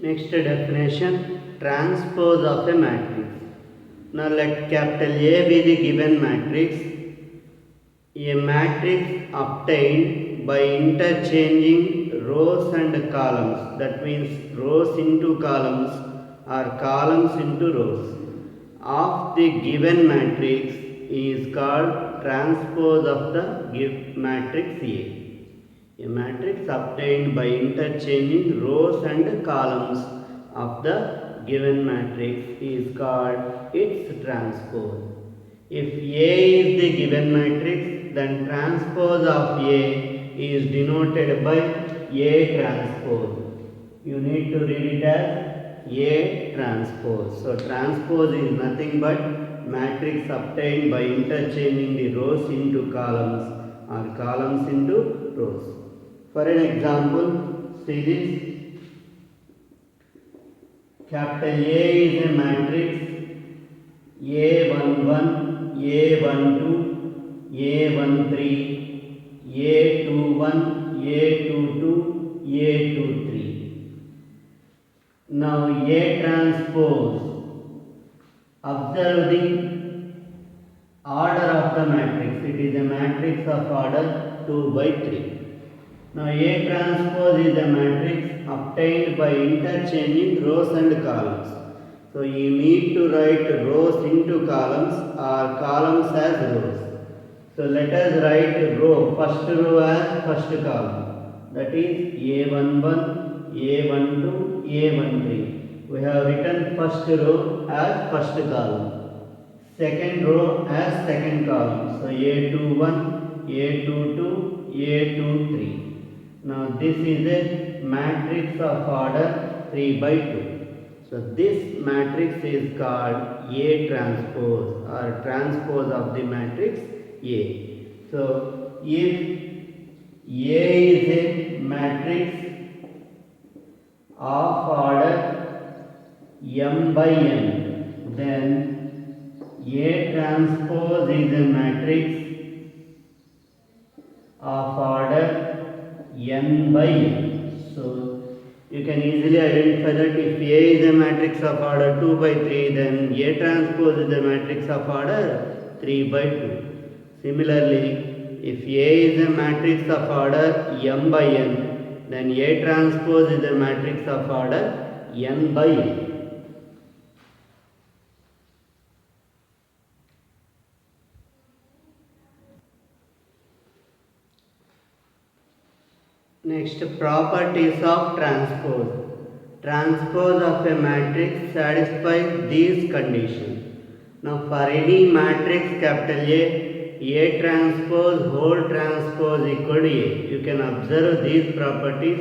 Next definition, transpose of a matrix. Now let capital A be the given matrix. A matrix obtained by interchanging rows and columns. That means rows into columns or columns into rows of the given matrix is called transpose of the matrix A. A matrix obtained by interchanging rows and columns of the given matrix is called its transpose. If A is the given matrix, then transpose of A is denoted by A transpose. You need to read it as A transpose. So transpose is nothing but matrix obtained by interchanging the rows into columns or columns into rows. For an example, see this. Capital A is a matrix A11, A12, A13, A21, A22, A23. Now A transpose. Observe the order of the matrix. It is a matrix of order 2 by 3. Now A transpose is a matrix obtained by interchanging rows and columns. So you need to write rows into columns or columns as rows. So let us write row, first row as first column. That is A11, A12, A13. We have written first row as first column. Second row as second column. So A21, A22, A23. Now this is a matrix of order 3 by 2. So this matrix is called A transpose or transpose of the matrix A. So if A is a matrix of order m by n, then A transpose is a matrix of order n by n. So you can easily identify that if A is a matrix of order 2 by 3, then A transpose is a matrix of order 3 by 2. Similarly, if A is a matrix of order m by n, then A transpose is a matrix of order n by n. Next, properties of transpose. Transpose of a matrix satisfies these conditions. Now, for any matrix capital A transpose whole transpose equal to A. You can observe these properties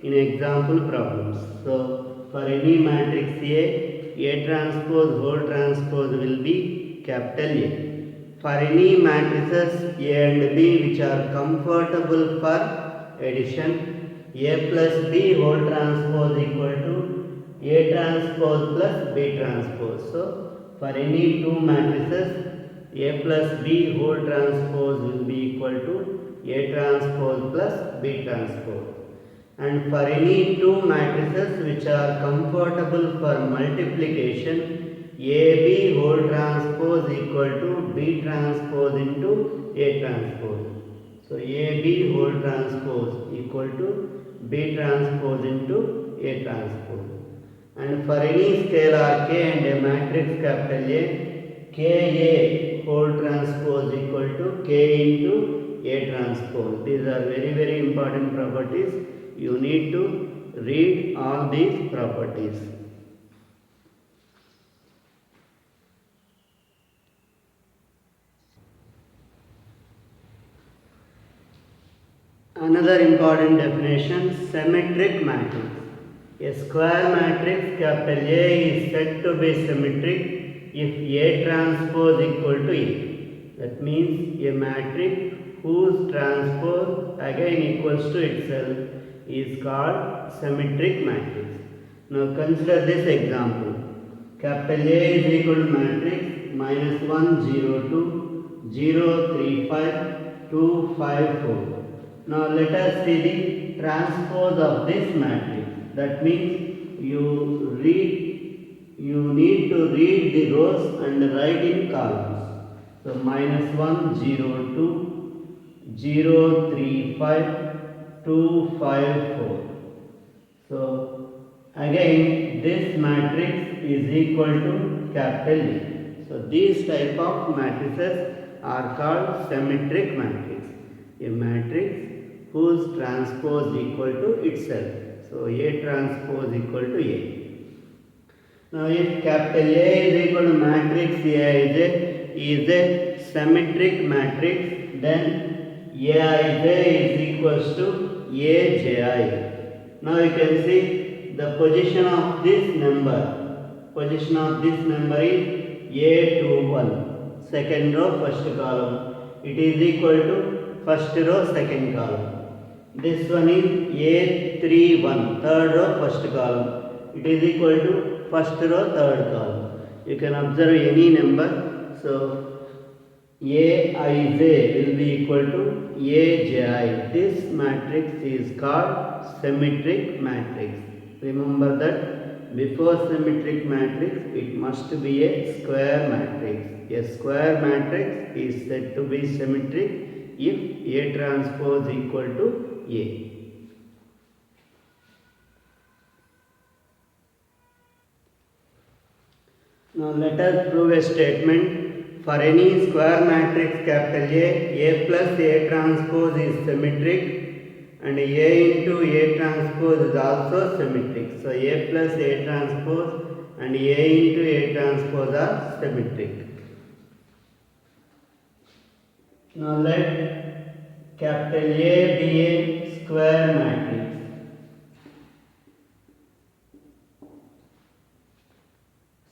in example problems. So, for any matrix A transpose whole transpose will be capital A. For any matrices A and B which are comfortable for addition, A plus B whole transpose equal to A transpose plus B transpose. So, for any two matrices, A plus B whole transpose will be equal to A transpose plus B transpose. And for any two matrices which are comfortable for multiplication, AB whole transpose equal to B transpose into A transpose. So AB whole transpose equal to B transpose into A transpose. And for any scalar K and a matrix capital A, KA whole transpose equal to K into A transpose. These are very important properties. You need to read all these properties. Another important definition, symmetric matrix. A square matrix capital A is said to be symmetric if A transpose equal to A. That means a matrix whose transpose again equals to itself is called symmetric matrix. Now consider this example. Capital A is equal to matrix minus 1, 0, 2, 0, 3, 5, 2, 5, 4. Now let us see the transpose of this matrix. That means you need to read the rows and write in columns. So -1 0 2 0 3 5 2 5 4. So again this matrix is equal to capital A. So these type of matrices are called symmetric matrix. A matrix whose transpose equal to itself. So A transpose equal to A. Now if capital A is equal to matrix A is a symmetric matrix, then Aij is equals to Aji. Now you can see the position of this number. Position of this number is A21. Second row, first column. It is equal to first row, second column. This one is A31. Third row, first column. It is equal to first row, third column. You can observe any number. So Aij will be equal to Aji. This matrix is called symmetric matrix. Remember that before symmetric matrix it must be a square matrix. A square matrix is said to be symmetric if A transpose equal to A. Now let us prove a statement. For any square matrix capital A plus A transpose is symmetric and A into A transpose is also symmetric. So A plus A transpose and A into A transpose are symmetric. Now let capital A be a square matrix.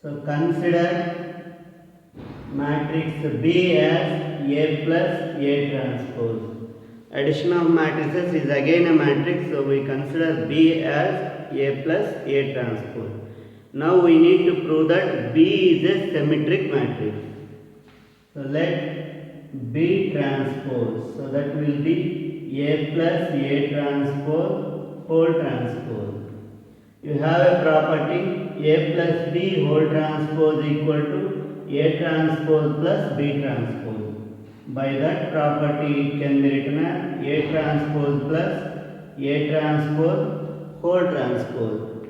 So consider matrix B as A plus A transpose. Addition of matrices is again a matrix, so we consider B as A plus A transpose. Now we need to prove that B is a symmetric matrix. So let B transpose. So that will be A plus A transpose whole transpose. You have a property A plus B whole transpose equal to A transpose plus B transpose. By that property it can be written as A transpose plus A transpose whole transpose.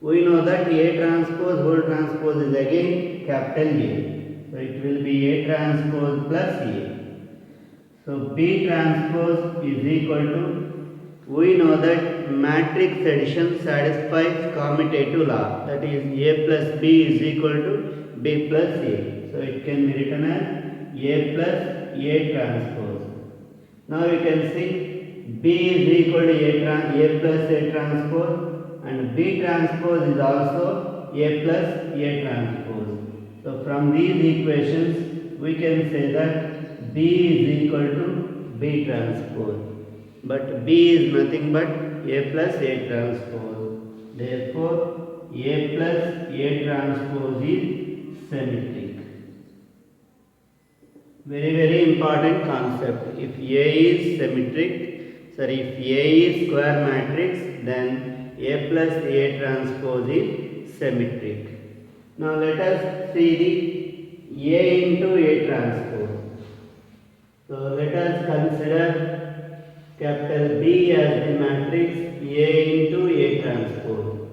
We know that A transpose whole transpose is again capital A. So it will be A transpose plus A. So B transpose is equal to, we know that matrix addition satisfies commutative law, that is A plus B is equal to B plus A. So it can be written as A plus A transpose. Now you can see B is equal to A plus A transpose and B transpose is also A plus A transpose. So from these equations we can say that B is equal to B transpose. But B is nothing but A plus A transpose. Therefore A plus A transpose is symmetric. Very important concept. If A is symmetric, if A is square matrix, then A plus A transpose is symmetric. Now let us see the A into A transpose. So let us consider capital B as the matrix A into A transpose.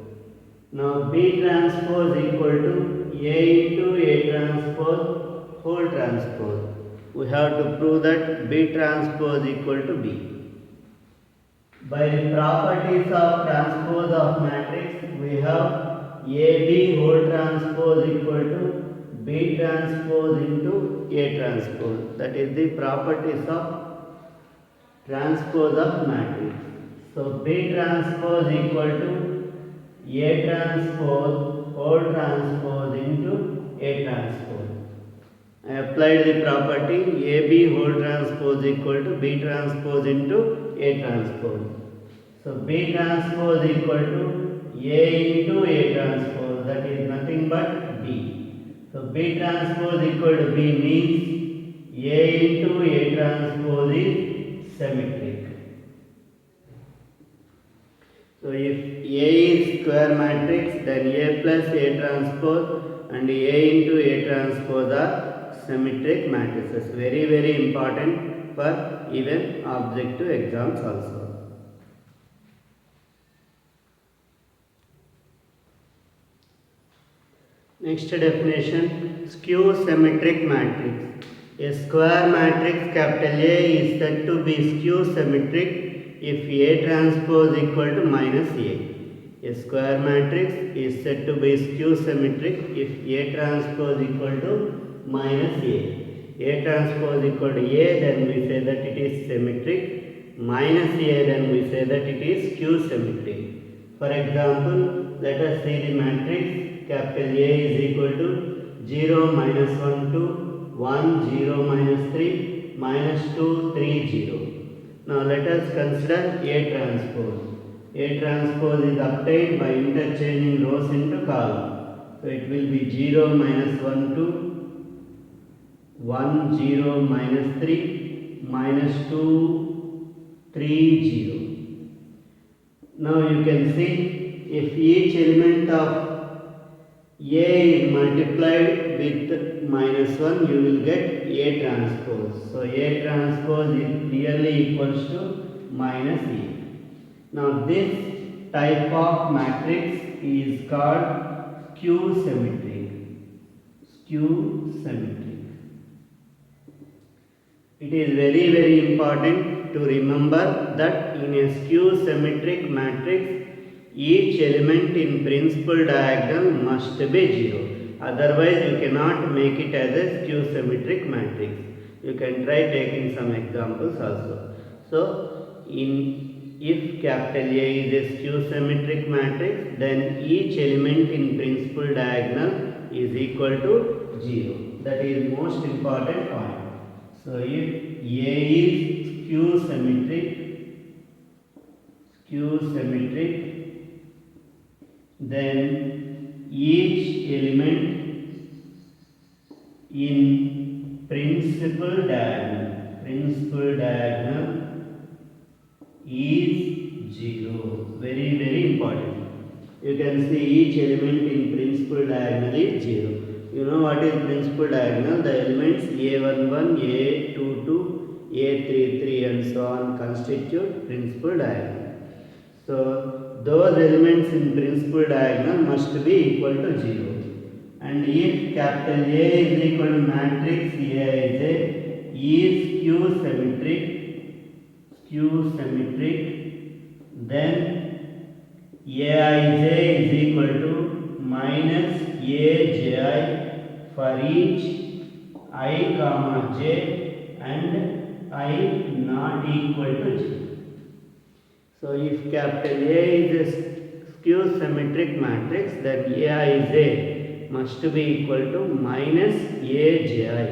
Now B transpose equal to A into A transpose whole transpose. We have to prove that B transpose equal to B. By the properties of transpose of matrix, we have AB whole transpose equal to B transpose into A transpose. That is the properties of transpose of matrix. So B transpose equal to A transpose whole transpose into A transpose. I applied the property AB whole transpose equal to B transpose into A transpose. So B transpose equal to A into A transpose, that is nothing but B. So B transpose equal to B means A into A transpose is symmetric. So if A is square matrix, then A plus A transpose and A into A transpose are symmetric matrices. Very, very important for even objective exams also. Next definition, skew symmetric matrix. A square matrix capital A is said to be skew symmetric if A transpose equal to minus A. A square matrix is said to be skew symmetric if A transpose equal to minus A. A transpose equal to A, then we say that it is symmetric. Minus A, then we say that it is skew symmetric. For example, let us see the matrix. Capital A is equal to 0, minus 1, 2, 1, 0, minus 3, minus 2, 3, 0. Now let us consider A transpose. A transpose is obtained by interchanging rows into column. So it will be 0, minus 1, 2, 1, 0, minus 3, minus 2, 3, 0. Now you can see if each element of A is multiplied with minus 1, you will get A transpose. So A transpose is clearly equals to minus A. Now this type of matrix is called skew symmetric. Skew symmetric. It is very, very important to remember that in a skew symmetric matrix, each element in principal diagonal must be 0. Otherwise, you cannot make it as a skew symmetric matrix. You can try taking some examples also. So, if capital A is a skew symmetric matrix, then each element in principal diagonal is equal to 0. That is most important point. So, if A is skew symmetric, then each element in principal diagonal is 0. Very, very important. You can see each element in principal diagonal is 0. You know what is principal diagonal? The elements A11, A22, A33 and so on constitute principal diagonal. So, those elements in principal diagonal must be equal to 0. And if capital A is equal to matrix Aij is skew symmetric, then Aij is equal to minus Aj for each I comma j and I not equal to j. So, if capital A is a skew symmetric matrix, then Aij must be equal to minus Aj.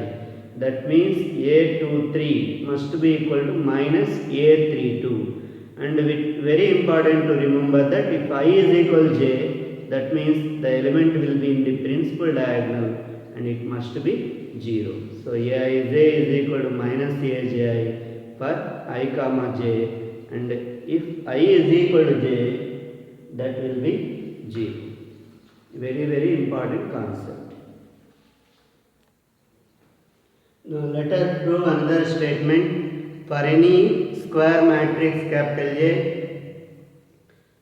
That means A23 must be equal to minus A32. And very important to remember that if I is equal to j, that means the element will be in the principal diagonal and it must be 0. So, Aij is equal to minus Aj for I comma j, and if I is equal to j, that will be 0. Very, very important concept. Now, let us prove another statement. For any square matrix capital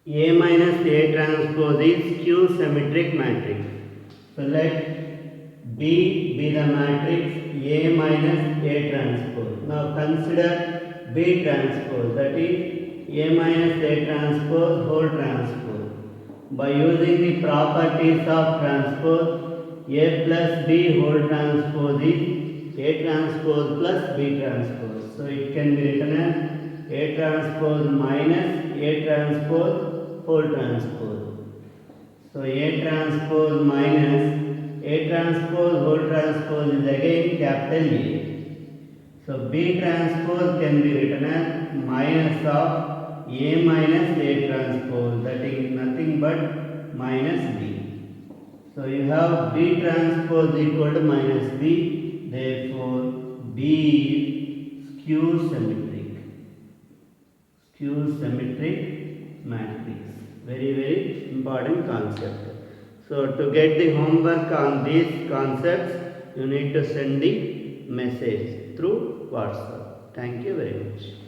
A minus A transpose is skew symmetric matrix. So, let B be the matrix A minus A transpose. Now, consider B transpose, that is A minus A transpose whole transpose. By using the properties of transpose, A plus B whole transpose is A transpose plus B transpose. So, it can be written as A transpose minus A transpose whole transpose. So, A transpose minus A transpose whole transpose is again capital A. So, B transpose can be written as minus of A minus A transpose, that is nothing but minus B. So, you have B transpose equal to minus B. Therefore, B is skew symmetric matrix. Very, very important concept. So to get the homework on these concepts, you need to send the message through WhatsApp. Thank you very much.